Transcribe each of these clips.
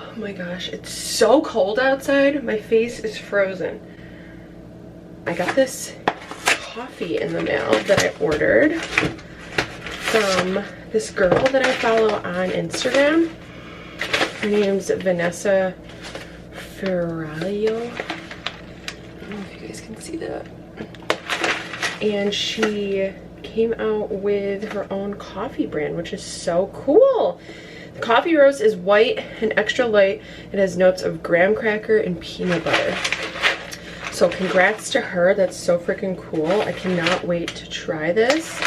Oh my gosh, it's so cold outside. My face is frozen. I got this coffee in the mail that I ordered from this girl that I follow on Instagram. Her name's Vanessa Ferraglio. I don't know if you guys can see that. And she came out with her own coffee brand, which is so cool. The coffee roast is white and extra light. It has notes of graham cracker and peanut butter. So congrats to her. That's so freaking cool. I cannot wait to try this.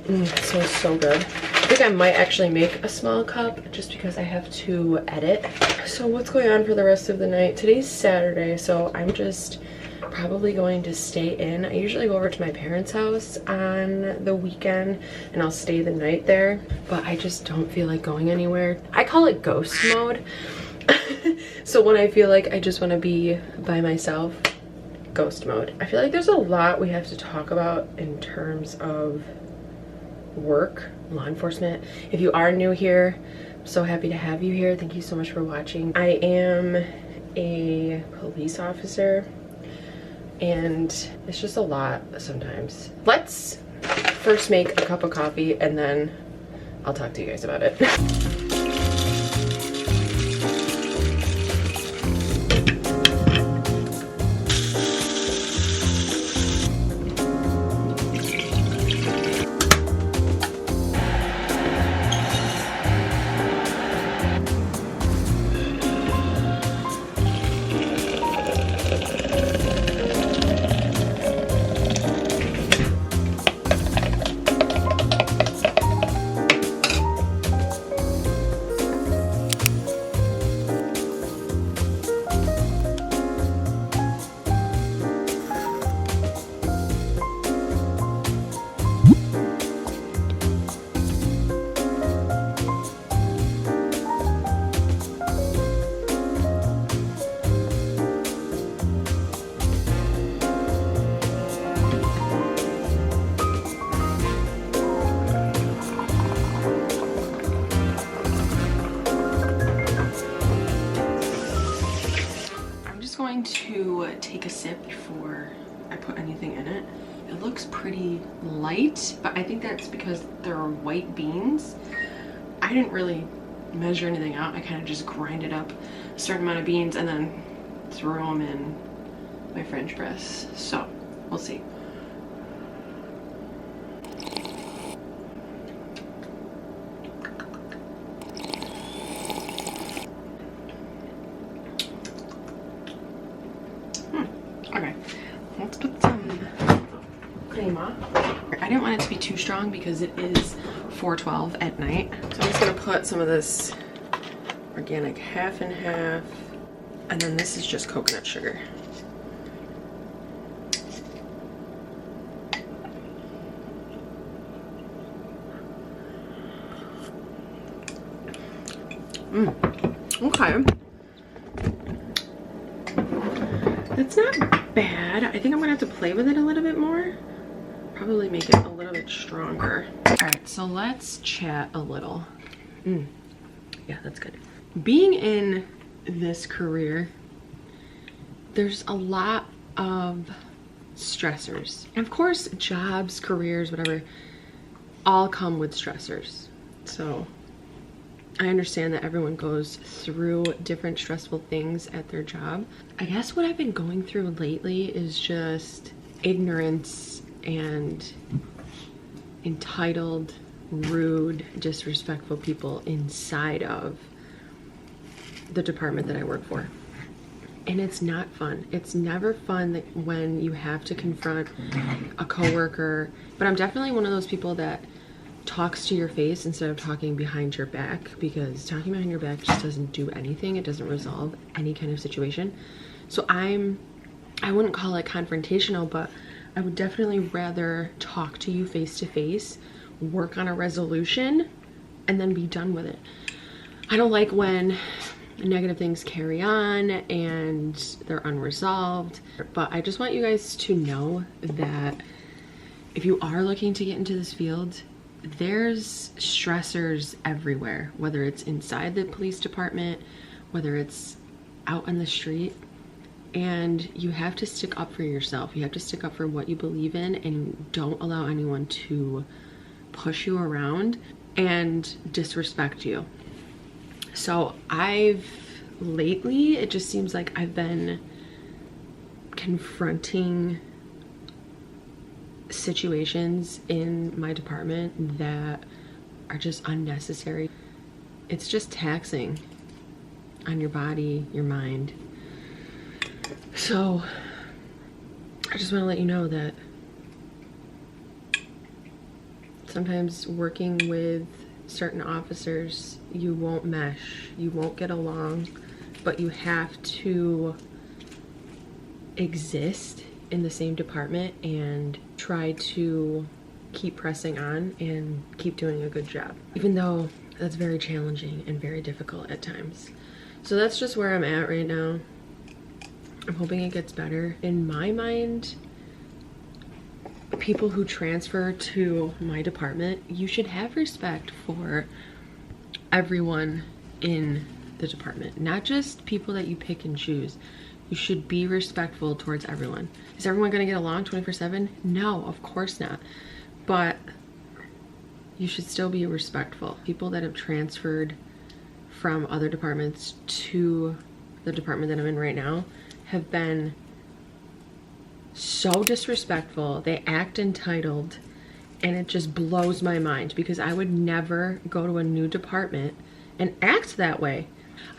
It smells so good. I think I might actually make a small cup just because I have to edit. So what's going on for the rest of the night? Today's Saturday, so I'm just probably going to stay in. I usually go over to my parents' house on the weekend and I'll stay the night there, but I just don't feel like going anywhere. I call it ghost mode. So when I feel like I just want to be by myself, ghost mode. I feel like there's a lot we have to talk about in terms of work, law enforcement. If you are new here, I'm so happy to have you here. Thank you so much for watching. I am a police officer and it's just a lot sometimes. Let's first make a cup of coffee and then I'll talk to you guys about it. To take a sip before I put anything in it. It looks pretty light, but I think that's because there are white beans. I didn't really measure anything out. I kind of just grinded up a certain amount of beans and then threw them in my French press. So we'll see. Okay, let's put some crema. I didn't want it to be too strong because it is 4:12 at night. So I'm just gonna put some of this organic half and half, and then this is just coconut sugar. Okay. It's not bad. I think I'm gonna have to play with it a little bit more. Probably make it a little bit stronger. All right, so let's chat a little. Yeah, that's good. Being in this career, there's a lot of stressors. And of course, jobs, careers, whatever, all come with stressors. So I understand that everyone goes through different stressful things at their job. I guess what I've been going through lately is just ignorance and entitled, rude, disrespectful people inside of the department that I work for. And it's not fun. It's never fun that when you have to confront a coworker, but I'm definitely one of those people that talks to your face instead of talking behind your back, because talking behind your back just doesn't do anything. It doesn't resolve any kind of situation. So I wouldn't call it confrontational, but I would definitely rather talk to you face to face, work on a resolution, and then be done with it. I don't like when negative things carry on and they're unresolved, but I just want you guys to know that if you are looking to get into this field, there's stressors everywhere, whether it's inside the police department, whether it's out on the street, and you have to stick up for yourself. You have to stick up for what you believe in, and don't allow anyone to push you around and disrespect you. So lately, it just seems like I've been confronting situations in my department that are just unnecessary. It's just taxing on your body, your mind. So I just want to let you know that sometimes working with certain officers, you won't mesh, you won't get along, but you have to exist in the same department and try to keep pressing on and keep doing a good job, even though that's very challenging and very difficult at times. So that's just where I'm at right now. I'm hoping it gets better. In my mind, people who transfer to my department, you should have respect for everyone in the department, not just people that you pick and choose. You should be respectful towards everyone. Is everyone gonna get along 24/7? No, of course not. But you should still be respectful. People that have transferred from other departments to the department that I'm in right now have been so disrespectful. They act entitled, and it just blows my mind because I would never go to a new department and act that way.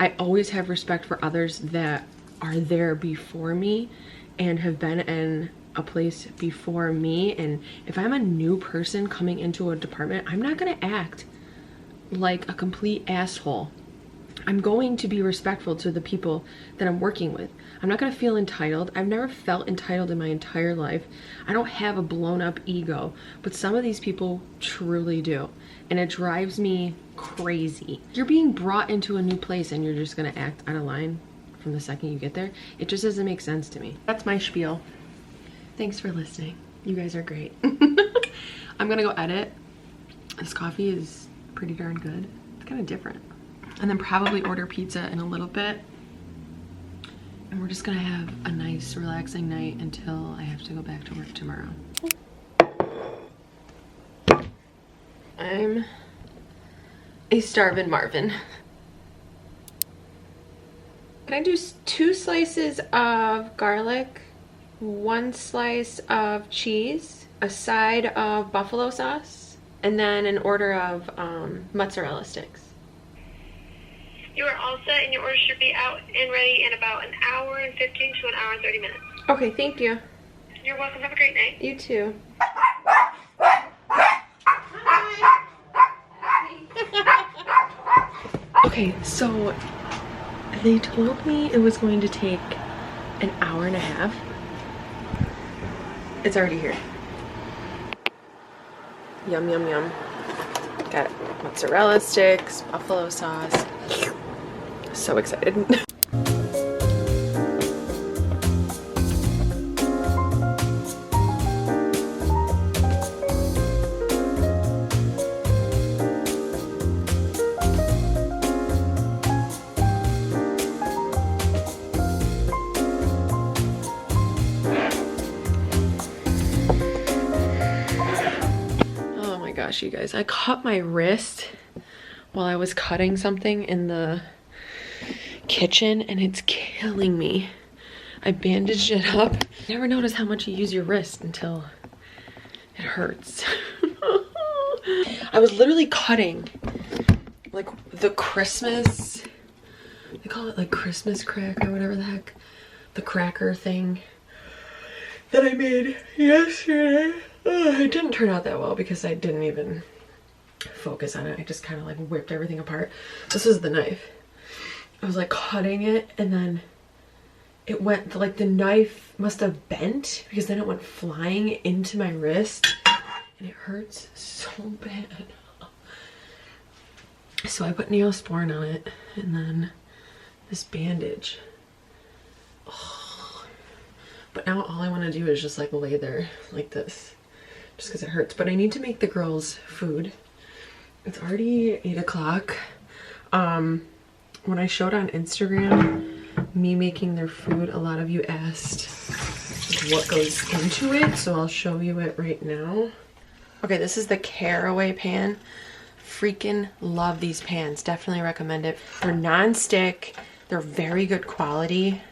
I always have respect for others that are there before me and have been in a place before me. And if I'm a new person coming into a department, I'm not gonna act like a complete asshole. I'm going to be respectful to the people that I'm working with. I'm not gonna feel entitled. I've never felt entitled in my entire life. I don't have a blown up ego, but some of these people truly do. And it drives me crazy. You're being brought into a new place and you're just gonna act out of line from the second you get there. It just doesn't make sense to me. That's my spiel. Thanks for listening. You guys are great. I'm gonna go edit. This coffee is pretty darn good. It's kind of different. And then probably order pizza in a little bit. And we're just gonna have a nice, relaxing night until I have to go back to work tomorrow. I'm a starving Marvin. Can I do 2 slices of garlic, 1 slice of cheese, a side of buffalo sauce, and then an order of mozzarella sticks? You are all set, and your order should be out and ready in about an hour and 15 to an hour and 30 minutes. Okay, thank you. You're welcome. Have a great night. You too. Okay, so they told me it was going to take an hour and a half. It's already here. Yum, yum, yum. Got mozzarella sticks, buffalo sauce. So excited. Oh my gosh, you guys, I cut my wrist while I was cutting something in the kitchen and it's killing me. I bandaged it up. Never notice how much you use your wrist until it hurts. I was literally cutting like the Christmas, they call it like Christmas crack or whatever the heck, the cracker thing that I made yesterday. It didn't turn out that well because I didn't even focus on it. I just kind of like whipped everything apart. This is the knife. I was like cutting it and then it went, like the knife must have bent because then it went flying into my wrist and it hurts so bad. So I put Neosporin on it and then this bandage. Oh. But now all I want to do is just like lay there like this just because it hurts. But I need to make the girls food. It's already 8 o'clock. When I showed on Instagram me making their food, a lot of you asked what goes into it, so I'll show you it right now. Okay, this is the Caraway pan. Freaking love these pans. Definitely recommend it. They're non-stick. They're very good quality.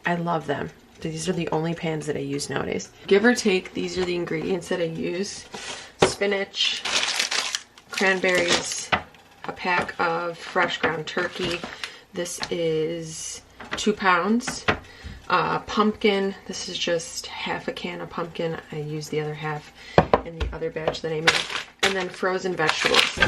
I love them. These are the only pans that I use nowadays. Give or take, these are the ingredients that I use. Spinach, cranberries, a pack of fresh ground turkey. This is 2 pounds. Pumpkin, this is just half a can of pumpkin. I use the other half in the other batch that I made. And then frozen vegetables.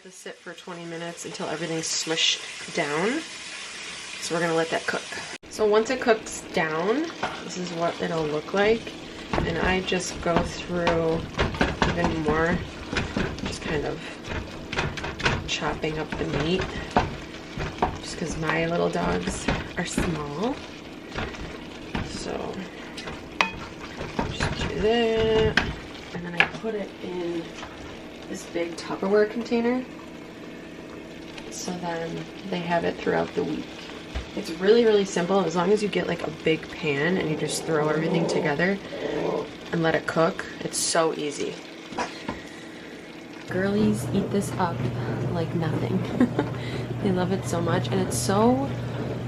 Sit for 20 minutes until everything's smushed down. So we're gonna let that cook. So once it cooks down, this is what it'll look like. And I just go through even more, just kind of chopping up the meat. Just because my little dogs are small. So just do that. And then I put it in this big Tupperware container. So then they have it throughout the week. It's really, really simple. As long as you get like a big pan and you just throw everything together and let it cook, it's so easy. Girlies eat this up like nothing. They love it so much, and it's so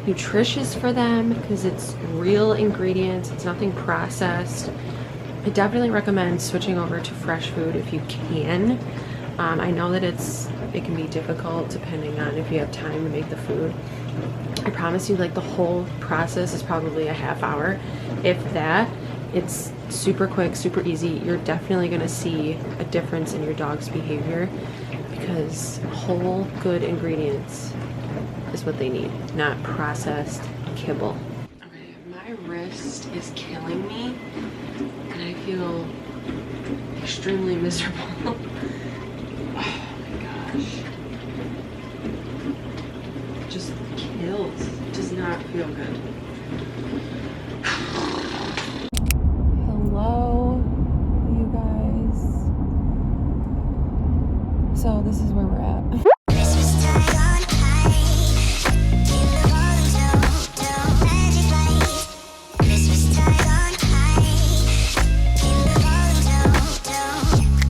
nutritious for them because it's real ingredients. It's nothing processed. I definitely recommend switching over to fresh food if you can. I know that it can be difficult depending on if you have time to make the food. I promise you, like, the whole process is probably a half hour, if that. It's super quick, super easy. You're definitely gonna see a difference in your dog's behavior because whole good ingredients is what they need, not processed kibble. Okay, my wrist is killing me and I feel extremely miserable. Oh my gosh. It just kills. It does not feel good. Hello, you guys. So this is where we're at.